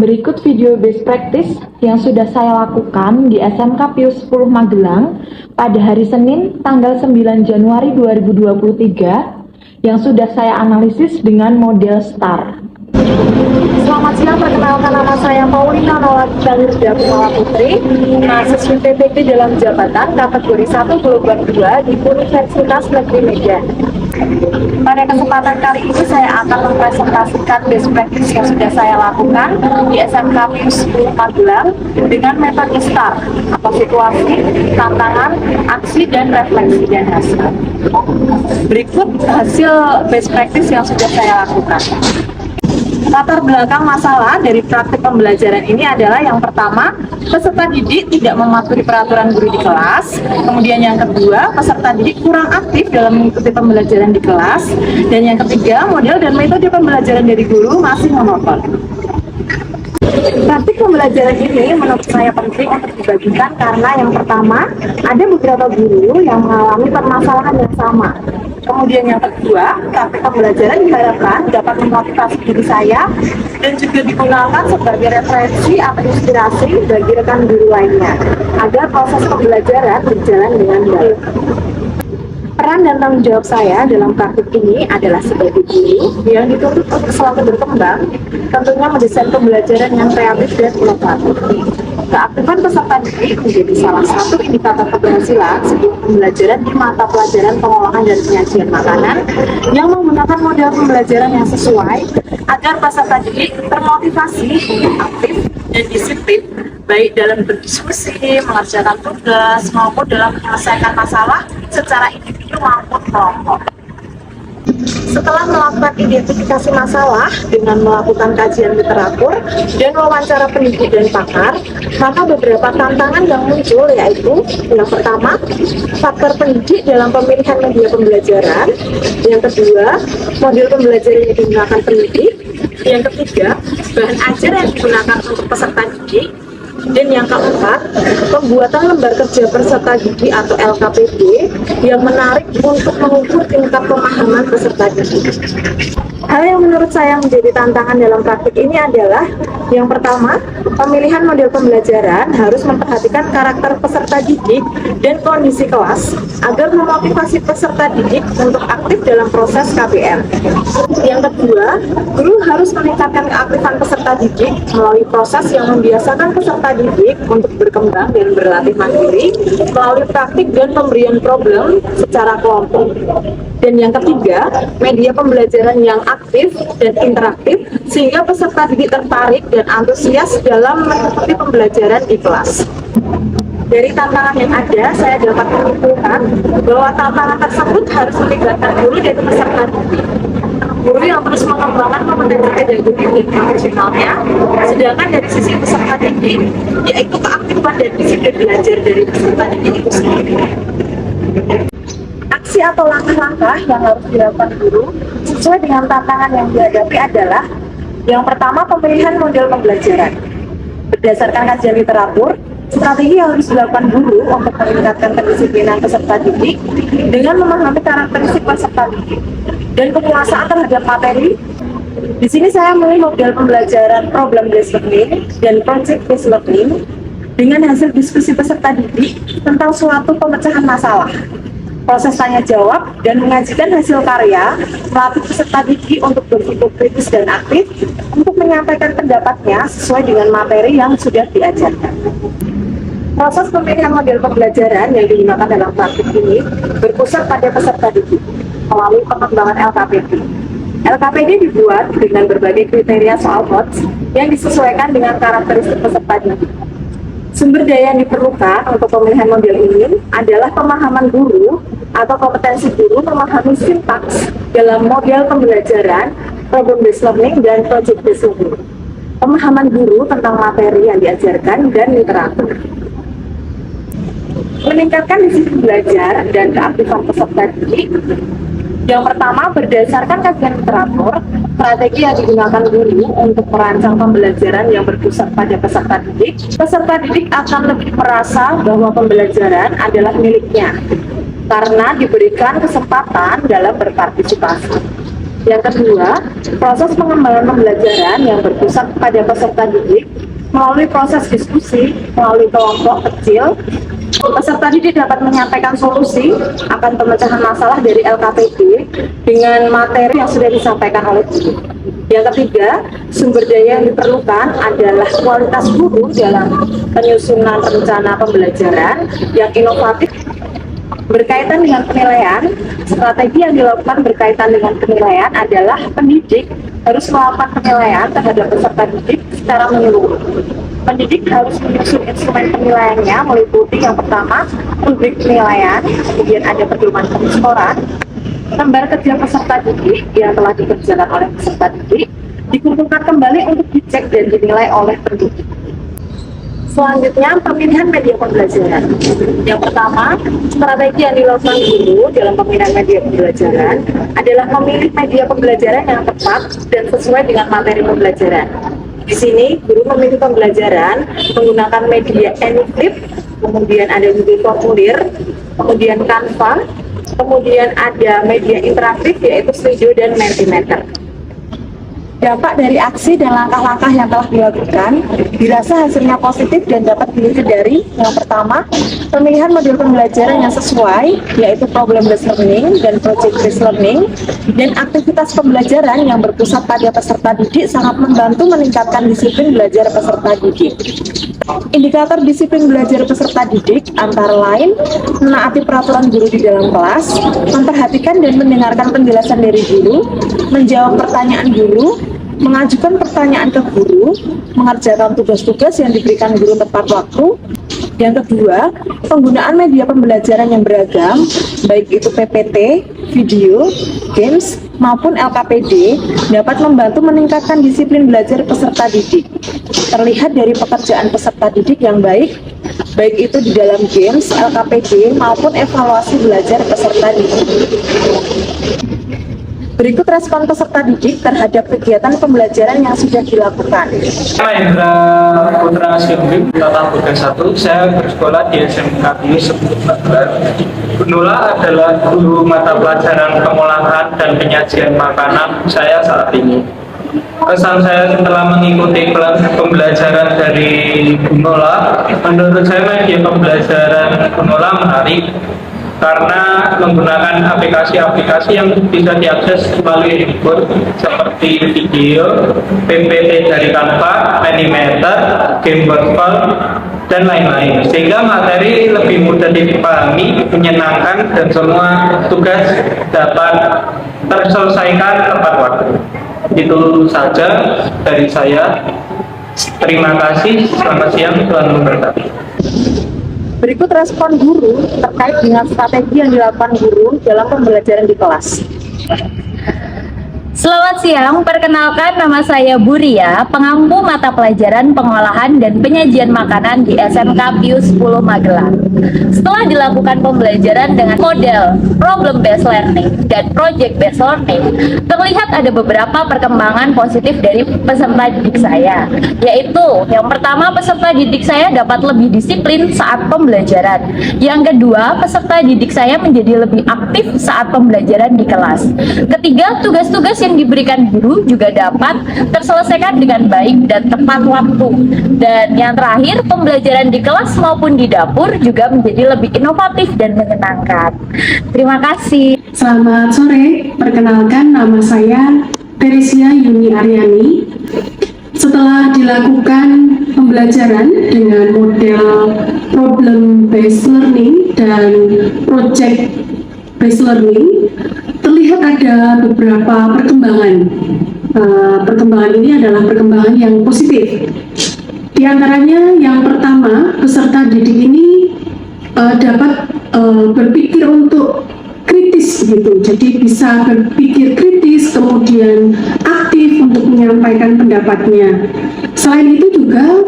Berikut video best practice yang sudah saya lakukan di SMK Pius 10 Magelang pada hari Senin tanggal 9 Januari 2023 yang sudah saya analisis dengan model STAR. Selamat siang, perkenalkan nama saya Paulina Nolagita Kumala Putri, mahasiswi PPT dalam jabatan kategori 1 gelombang 2 di Universitas Negeri Medan. Pada kesempatan kali ini saya akan mempresentasikan best practice yang sudah saya lakukan di SMK Pius 10 Magelang dengan metode STAR atau situasi, tantangan, aksi, dan refleksi dan hasil. Berikut hasil best practice yang sudah saya lakukan. Latar belakang masalah dari praktik pembelajaran ini adalah yang pertama, peserta didik tidak mematuhi peraturan guru di kelas. Kemudian yang kedua, peserta didik kurang aktif dalam mengikuti pembelajaran di kelas. Dan yang ketiga, model dan metode pembelajaran dari guru masih monoton. Praktik pembelajaran ini menurut saya penting untuk dibagikan karena yang pertama, ada beberapa guru yang mengalami permasalahan yang sama. Kemudian yang kedua, praktik pembelajaran diharapkan dapat memotivasi diri saya dan juga digunakan sebagai referensi atau inspirasi bagi rekan guru lainnya agar proses pembelajaran berjalan dengan baik. Peran dan tanggung jawab saya dalam praktik ini adalah sebagai guru yang dituntut untuk selalu berkembang, tentunya mendesain pembelajaran yang kreatif dan inovatif. Keaktifan peserta didik menjadi salah satu indikator keberhasilan sebuah pembelajaran di mata pelajaran pengolahan dan penyajian makanan yang menggunakan model pembelajaran yang sesuai agar peserta didik termotivasi untuk aktif dan disiplin baik dalam berdiskusi, mengerjakan tugas, maupun dalam menyelesaikan masalah secara individu maupun kelompok. Setelah melakukan identifikasi masalah dengan melakukan kajian literatur dan wawancara pendidik dan pakar, maka beberapa tantangan yang muncul yaitu yang pertama, faktor pendidik dalam pemilihan media pembelajaran, yang kedua, model pembelajaran yang digunakan pendidik, yang ketiga, bahan ajar yang digunakan untuk peserta didik, dan yang keempat, pembuatan lembar kerja peserta didik atau LKPD yang menarik untuk mengukur tingkat pemahaman peserta didik. Hal yang menurut saya menjadi tantangan dalam praktik ini adalah yang pertama, pemilihan model pembelajaran harus memperhatikan karakter peserta didik dan kondisi kelas agar memotivasi peserta didik untuk aktif dalam proses KBM. Yang kedua, guru harus meningkatkan keaktifan peserta didik melalui proses yang membiasakan peserta didik untuk berkembang dan berlatih mandiri melalui praktik dan pemberian problem secara kelompok. Dan yang ketiga, media pembelajaran yang aktif dan interaktif sehingga peserta didik tertarik dan antusias dalam mengikuti pembelajaran di kelas. Dari tantangan yang ada, saya dapat menyimpulkan bahwa tantangan tersebut harus melibatkan guru dan peserta didik. Guru yang terus mengembangkan kompetensi pedagogik dan profesionalnya, sedangkan dari sisi peserta didik, yaitu keaktifan dan disiplin belajar dari peserta didik itu sendiri. Aksi atau langkah-langkah yang harus dilakukan guru sesuai dengan tantangan yang dihadapi adalah yang pertama, pemilihan model pembelajaran. Berdasarkan kajian literatur, strategi yang harus dilakukan guru untuk meningkatkan kedisiplinan peserta didik dengan memahami karakteristik peserta didik dan penguasaan terhadap materi. Di sini saya memilih model pembelajaran problem-based learning dan project-based learning dengan hasil diskusi peserta didik tentang suatu pemecahan masalah, proses tanya jawab, dan mengajukan hasil karya melatih peserta didik untuk berpikir kritis dan aktif untuk menyampaikan pendapatnya sesuai dengan materi yang sudah diajarkan. Proses pemilihan model pembelajaran yang digunakan dalam praktik ini berpusat pada peserta didik melalui pengembangan LKPD. LKPD dibuat dengan berbagai kriteria soal HOTS yang disesuaikan dengan karakteristik peserta didik. Sumber daya yang diperlukan untuk pemilihan model ini adalah pemahaman guru atau kompetensi guru memahami sintaks dalam model pembelajaran, problem-based learning, dan project-based learning. Pemahaman guru tentang materi yang diajarkan dan literatur. Meningkatkan disiplin belajar dan keaktifan peserta didik. Yang pertama, berdasarkan kajian literatur, strategi yang digunakan guru untuk merancang pembelajaran yang berpusat pada peserta didik akan lebih merasa bahwa pembelajaran adalah miliknya karena diberikan kesempatan dalam berpartisipasi. Yang kedua, proses pengembangan pembelajaran yang berpusat pada peserta didik melalui proses diskusi, melalui kelompok kecil. Peserta didik dapat menyampaikan solusi akan pemecahan masalah dari LKPD dengan materi yang sudah disampaikan oleh guru. Yang ketiga, sumber daya yang diperlukan adalah kualitas guru dalam penyusunan rencana pembelajaran yang inovatif. Berkaitan dengan penilaian, strategi yang dilakukan berkaitan dengan penilaian adalah pendidik harus melakukan penilaian terhadap peserta didik secara menyeluruh. Pendidik harus menyusun instrumen penilaiannya meliputi yang pertama, rubrik penilaian, kemudian ada pedoman penskoran, lembar kerja peserta didik yang telah dikerjakan oleh peserta didik, dikumpulkan kembali untuk dicek dan dinilai oleh pendidik. Selanjutnya, pemilihan media pembelajaran. Yang pertama, strategi yang dilakukan guru dalam pemilihan media pembelajaran adalah memilih media pembelajaran yang tepat dan sesuai dengan materi pembelajaran. Di sini, guru memilih pembelajaran menggunakan media AnyFlip, kemudian ada Google Formulir, kemudian Canva, kemudian ada media interaktif yaitu Slido dan Mentimeter. Dampak dari aksi dan langkah-langkah yang telah dilakukan dirasa hasilnya positif dan dapat dilihat dari yang pertama, pemilihan model pembelajaran yang sesuai yaitu problem based learning dan project based learning, dan aktivitas pembelajaran yang berpusat pada peserta didik sangat membantu meningkatkan disiplin belajar peserta didik. Indikator disiplin belajar peserta didik antara lain menaati peraturan guru di dalam kelas, memperhatikan dan mendengarkan penjelasan dari guru, menjawab pertanyaan guru, mengajukan pertanyaan ke guru, mengerjakan tugas-tugas yang diberikan guru tepat waktu. Yang kedua, penggunaan media pembelajaran yang beragam, baik itu PPT, video, games, maupun LKPD, dapat membantu meningkatkan disiplin belajar peserta didik. Terlihat dari pekerjaan peserta didik yang baik itu di dalam games, LKPD, maupun evaluasi belajar peserta didik. Berikut respon peserta didik terhadap kegiatan pembelajaran yang sudah dilakukan. Mahendra Putra Simbing, Tata Boga 1. Saya bersekolah di SMK Bius 10 Magelang. Nula adalah guru mata pelajaran pengolahan dan penyajian makanan saya saat ini. Kesan saya setelah mengikuti kelas pembelajaran dari Gunola, menurut saya media pembelajaran Gunola menarik karena menggunakan aplikasi-aplikasi yang bisa diakses melalui handphone seperti video, PPT dari Canva, Mentimeter, game workflow, dan lain-lain, sehingga materi lebih mudah dipahami, menyenangkan, dan semua tugas dapat terselesaikan tepat waktu. Itu saja dari saya. Terima kasih. Selamat siang, Tuhan memberkati. Berikut respon guru terkait dengan strategi yang dilakukan guru dalam pembelajaran di kelas. Selamat siang, perkenalkan nama saya Buria, pengampu mata pelajaran pengolahan dan penyajian makanan di SMK Pius 10 Magelang. Setelah dilakukan pembelajaran dengan model problem based learning dan project based learning, terlihat ada beberapa perkembangan positif dari peserta didik saya, yaitu yang pertama, peserta didik saya dapat lebih disiplin saat pembelajaran. Yang kedua, peserta didik saya menjadi lebih aktif saat pembelajaran di kelas. Ketiga, tugas-tugas yang diberikan guru juga dapat terselesaikan dengan baik dan tepat waktu. Dan yang terakhir, pembelajaran di kelas maupun di dapur juga menjadi lebih inovatif dan menyenangkan. Terima kasih. Selamat sore, perkenalkan nama saya Teresia Yuni Aryani. Setelah dilakukan pembelajaran dengan model problem based learning dan project based learning, terlihat ada beberapa perkembangan. Perkembangan ini adalah perkembangan yang positif. Di antaranya yang pertama, peserta didik ini dapat berpikir untuk kritis gitu, jadi bisa berpikir kritis, kemudian aktif untuk menyampaikan pendapatnya. Selain itu juga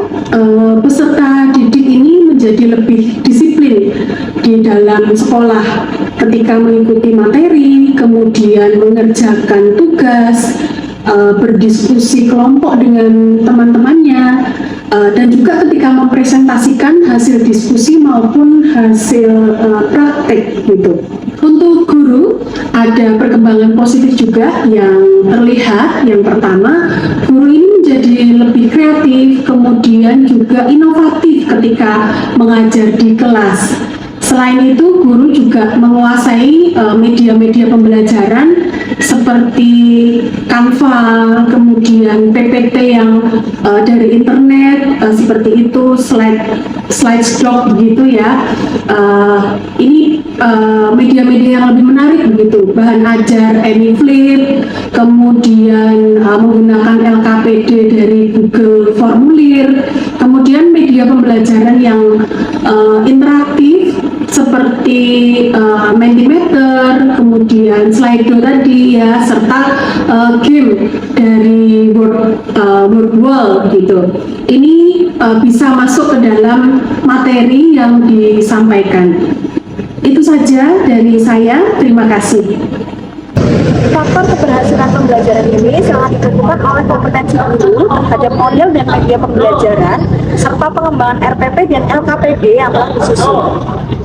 peserta didik ini menjadi lebih disiplin di dalam sekolah ketika mengikuti materi, kemudian mengerjakan tugas, berdiskusi kelompok dengan teman-temannya, dan juga ketika mempresentasikan hasil diskusi maupun hasil praktek gitu. Untuk guru ada perkembangan positif juga yang terlihat. Yang pertama, guru ini menjadi lebih kreatif, kemudian juga inovatif ketika mengajar di kelas. Selain itu, guru juga menguasai media-media pembelajaran seperti Canva, kemudian PPT yang dari internet, seperti itu, slideshow begitu ya. Ini media-media yang lebih menarik begitu, bahan ajar AnyFlip, kemudian menggunakan LKPD dari Google Formulir, kemudian media pembelajaran yang interaktif seperti Mentimeter, kemudian Slido tadi ya, serta game dari Wordwall gitu. Ini bisa masuk ke dalam materi yang disampaikan. Itu saja dari saya, terima kasih. Faktor keberhasilan pembelajaran ini sangat ditentukan oleh kompetensi guru terhadap model dan media pembelajaran, serta pengembangan RPP dan LKPD yang telah disusun.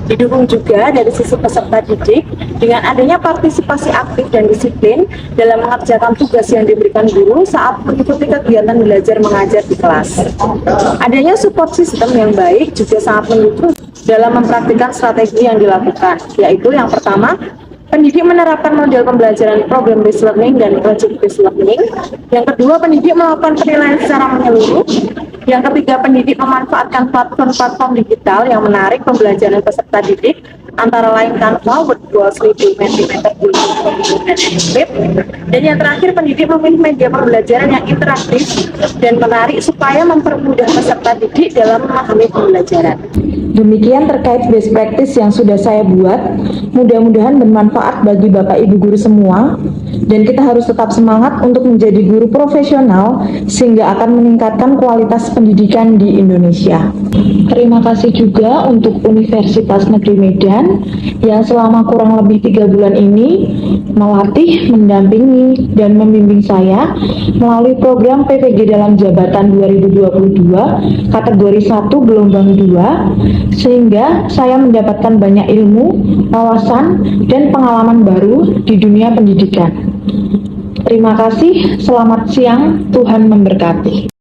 Didukung juga dari sisi peserta didik dengan adanya partisipasi aktif dan disiplin dalam mengerjakan tugas yang diberikan guru saat mengikuti kegiatan belajar mengajar di kelas. Adanya support system yang baik juga sangat mendukung dalam mempraktikkan strategi yang dilakukan, yaitu yang pertama, pendidik menerapkan model pembelajaran program-based learning dan project-based learning. Yang kedua, pendidik melakukan penilaian secara menyeluruh. Yang ketiga, pendidik memanfaatkan platform-platform digital yang menarik pembelajaran peserta didik, antara lain Canva, Wordwall, Slido, Mentimeter, dan AnyFlip. Dan yang terakhir, pendidik memilih media pembelajaran yang interaktif dan menarik supaya mempermudah peserta didik dalam memahami pembelajaran. Demikian terkait best practice yang sudah saya buat. Mudah-mudahan bermanfaat bagi Bapak Ibu guru semua, dan kita harus tetap semangat untuk menjadi guru profesional sehingga akan meningkatkan kualitas pendidikan di Indonesia. Terima kasih juga untuk Universitas Negeri Medan yang selama kurang lebih 3 bulan ini melatih, mendampingi, dan membimbing saya melalui program PPG dalam jabatan 2022 kategori 1 gelombang 2, sehingga saya mendapatkan banyak ilmu, wawasan, dan pengalaman baru di dunia pendidikan. Terima kasih, selamat siang, Tuhan memberkati.